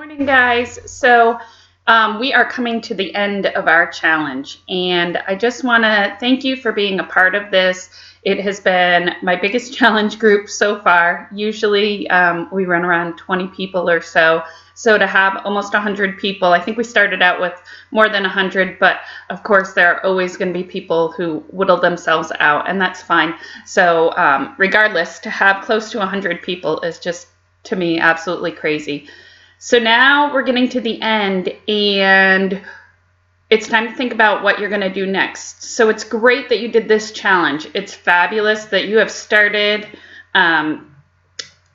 Morning, guys. We are coming to the end of our challenge, and I just want to thank you for being a part of this. It has been my biggest challenge group so far. Usually, we run around 20 people or so. So to have almost 100 people, I think we started out with more than 100, but of course, there are always going to be people who whittle themselves out, and that's fine. So regardless, to have close to 100 people is just, to me, absolutely crazy. So now we're getting to the end, and it's time to think about what you're going to do next. So it's great that you did this challenge. It's fabulous that you have started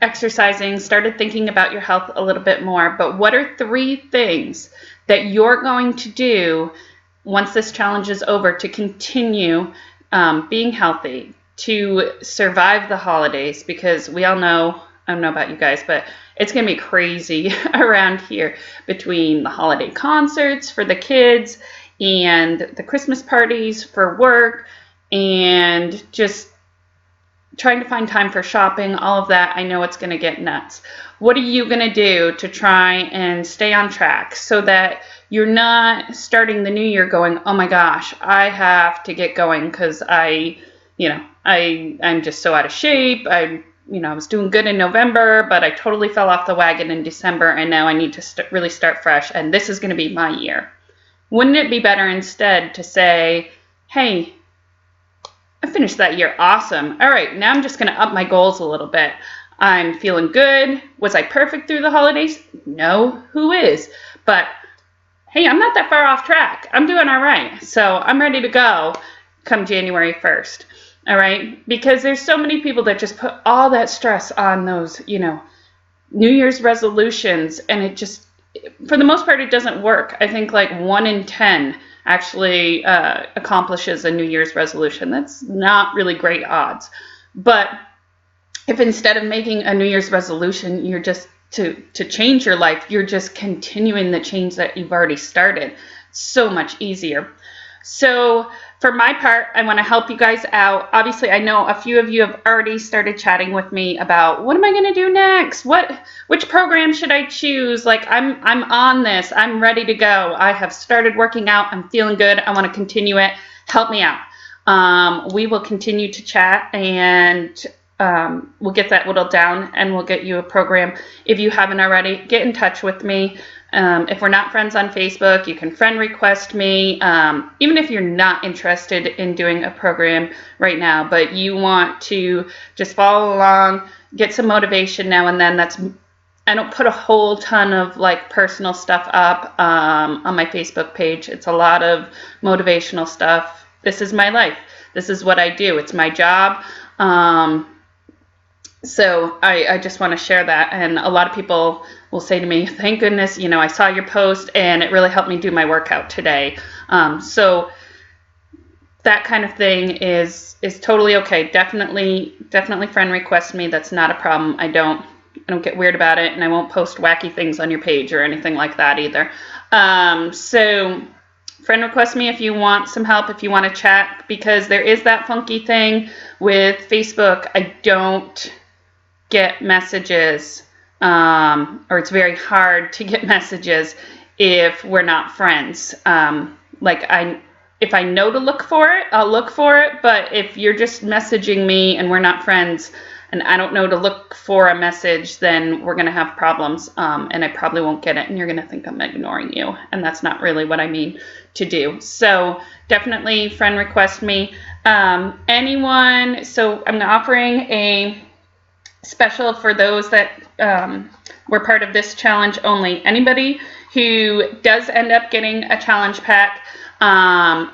exercising, started thinking about your health a little bit more. But what are 3 things that you're going to do once this challenge is over to continue being healthy, to survive the holidays? Because we all know, I don't know about you guys, but it's going to be crazy around here between the holiday concerts for the kids and the Christmas parties for work and just trying to find time for shopping, all of that. I know it's going to get nuts. What are you going to do to try and stay on track so that you're not starting the new year going, oh my gosh, I have to get going because I'm just so out of shape. I was doing good in November, but I totally fell off the wagon in December, and now I need to really start fresh, and this is going to be my year. Wouldn't it be better instead to say, hey, I finished that year awesome. All right, now I'm just going to up my goals a little bit. I'm feeling good. Was I perfect through the holidays? No, who is? But hey, I'm not that far off track. I'm doing all right. So I'm ready to go come January 1st. All right, because there's so many people that just put all that stress on those, New Year's resolutions, and it just, for the most part, it doesn't work. I think like 1 in 10 actually accomplishes a New Year's resolution. That's not really great odds. But if instead of making a New Year's resolution, you're just to change your life, you're just continuing the change that you've already started, so much easier. So for my part, I want to help you guys out. Obviously, I know a few of you have already started chatting with me about what am I going to do next? Which program should I choose? Like I'm on this. I'm ready to go. I have started working out. I'm feeling good. I want to continue it. Help me out. We will continue to chat, and we'll get that whittled down, and we'll get you a program. If you haven't already, get in touch with me. If we're not friends on Facebook, you can friend request me. Even if you're not interested in doing a program right now, but you want to just follow along, get some motivation now and then. I don't put a whole ton of like personal stuff up on my Facebook page. It's a lot of motivational stuff. This is my life. This is what I do. It's my job. So I just want to share that. And a lot of people will say to me, thank goodness, I saw your post and it really helped me do my workout today. So that kind of thing is totally okay. Definitely friend request me. That's not a problem. I don't get weird about it, and I won't post wacky things on your page or anything like that either. So friend request me if you want some help, if you want to chat, because there is that funky thing with Facebook. I don't get messages, or it's very hard to get messages if we're not friends. If I know to look for it, I'll look for it, but if you're just messaging me and we're not friends and I don't know to look for a message, then we're going to have problems, and I probably won't get it, and you're going to think I'm ignoring you, and that's not really what I mean to do. So definitely friend request me. So I'm offering a special for those that were part of this challenge only. Anybody who does end up getting a challenge pack,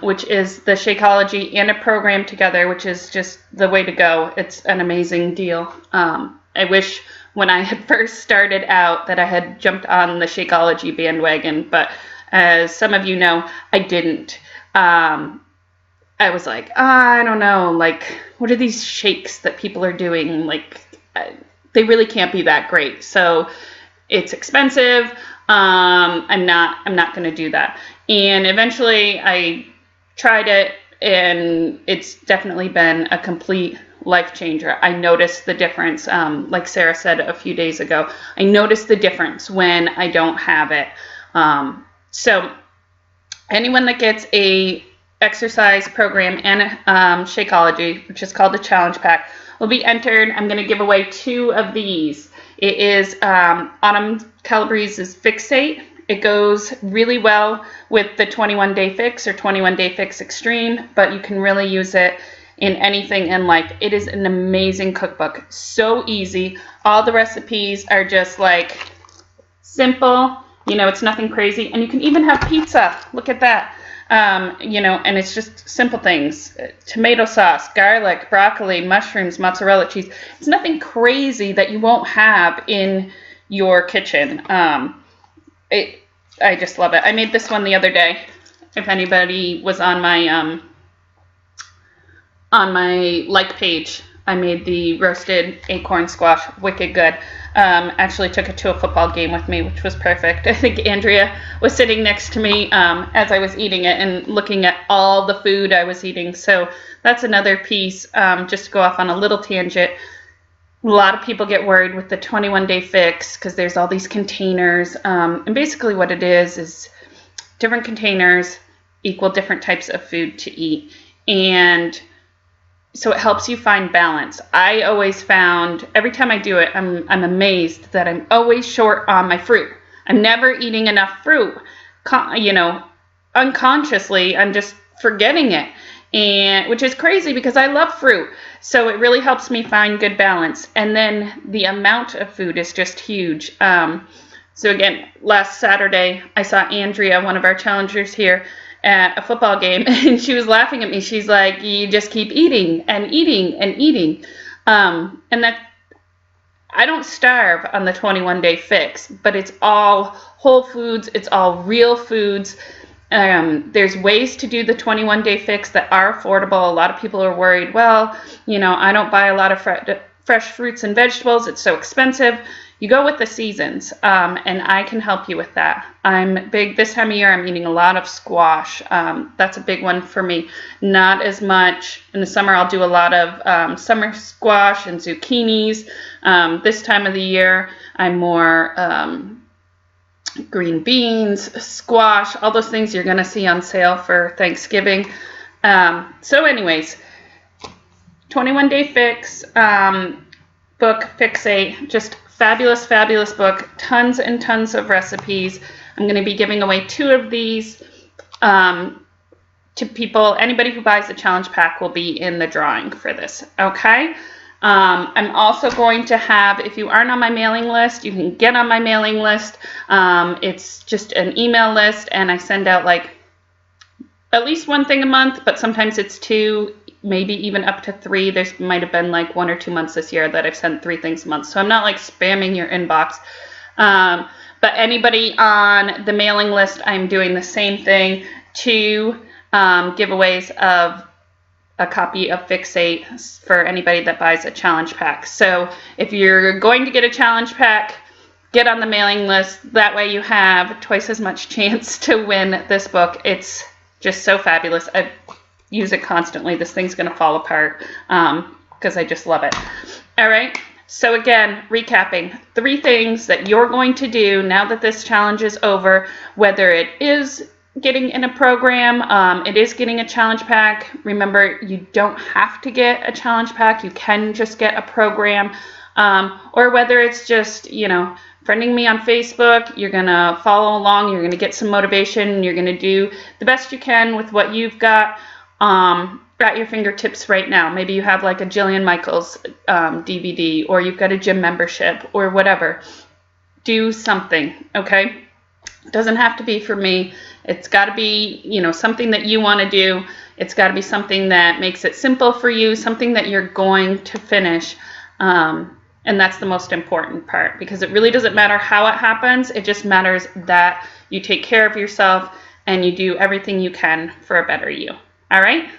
which is the Shakeology and a program together, which is just the way to go. It's an amazing deal. I wish when I had first started out that I had jumped on the Shakeology bandwagon, but as some of you know, I didn't. I was like, I don't know, like, what are these shakes that people are doing? Like, they really can't be that great. So it's expensive. I'm not going to do that. And eventually I tried it, and it's definitely been a complete life changer. I noticed the difference. Like Sarah said a few days ago, I noticed the difference when I don't have it. So anyone that gets a exercise program and Shakeology, which is called the Challenge Pack, will be entered. I'm going to give away 2 of these. It is Autumn Calabrese's Fixate. It goes really well with the 21 Day Fix or 21 Day Fix Extreme, but you can really use it in anything in life. It is an amazing cookbook. So easy. All the recipes are just like simple. You know, it's nothing crazy. And you can even have pizza. Look at that. You know, and it's just simple things. Tomato sauce, garlic, broccoli, mushrooms, mozzarella cheese. It's nothing crazy that you won't have in your kitchen. I just love it. I made this one the other day. If anybody was on my like page, I made the roasted acorn squash. Wicked good. Actually took it to a football game with me, which was perfect. I think Andrea was sitting next to me as I was eating it and looking at all the food I was eating. So that's another piece, just to go off on a little tangent. A lot of people get worried with the 21 Day Fix because there's all these containers. And basically what it is different containers equal different types of food to eat. And so it helps you find balance. I always found, every time I do it, I'm amazed that I'm always short on my fruit. I'm never eating enough fruit. You know, unconsciously, I'm just forgetting it. And which is crazy because I love fruit. So it really helps me find good balance. And then the amount of food is just huge. So again, last Saturday, I saw Andrea, one of our challengers here, at a football game, and she was laughing at me. She's like, you just keep eating and eating and eating. And that, I don't starve on the 21 Day Fix, but it's all whole foods. It's all real foods. There's ways to do the 21 Day Fix that are affordable. A lot of people are worried, well, you know, I don't buy a lot of fresh fruits and vegetables. It's so expensive. You go with the seasons, and I can help you with that. I'm big this time of year. I'm eating a lot of squash. That's a big one for me. Not as much in the summer. I'll do a lot of summer squash and zucchinis. This time of the year, I'm more green beans, squash, all those things you're going to see on sale for Thanksgiving. So anyways, 21 Day Fix book, Fixate, just fabulous, fabulous book. Tons and tons of recipes. I'm going to be giving away 2 of these to people. Anybody who buys the challenge pack will be in the drawing for this. Okay. I'm also going to have, if you aren't on my mailing list, you can get on my mailing list. It's just an email list, and I send out like at least 1 thing a month, but sometimes it's 2, maybe even up to 3. There might have been like 1 or 2 months this year that I've sent 3 things a month. So I'm not like spamming your inbox. But anybody on the mailing list, I'm doing the same thing. 2 giveaways of a copy of Fixate for anybody that buys a challenge pack. So if you're going to get a challenge pack, get on the mailing list. That way you have twice as much chance to win this book. It's just so fabulous. I use it constantly. This thing's going to fall apart because I just love it. All right. So again, recapping, 3 things that you're going to do now that this challenge is over, whether it is getting in a program, it is getting a challenge pack. Remember, you don't have to get a challenge pack. You can just get a program, or whether it's just, you know, friending me on Facebook, you're going to follow along, you're going to get some motivation, you're going to do the best you can with what you've got at your fingertips right now. Maybe you have like a Jillian Michaels DVD, or you've got a gym membership or whatever. Do something, okay? It doesn't have to be for me. It's got to be, you know, something that you want to do. It's got to be something that makes it simple for you, something that you're going to finish. And that's the most important part, because it really doesn't matter how it happens. It just matters that you take care of yourself and you do everything you can for a better you. All right?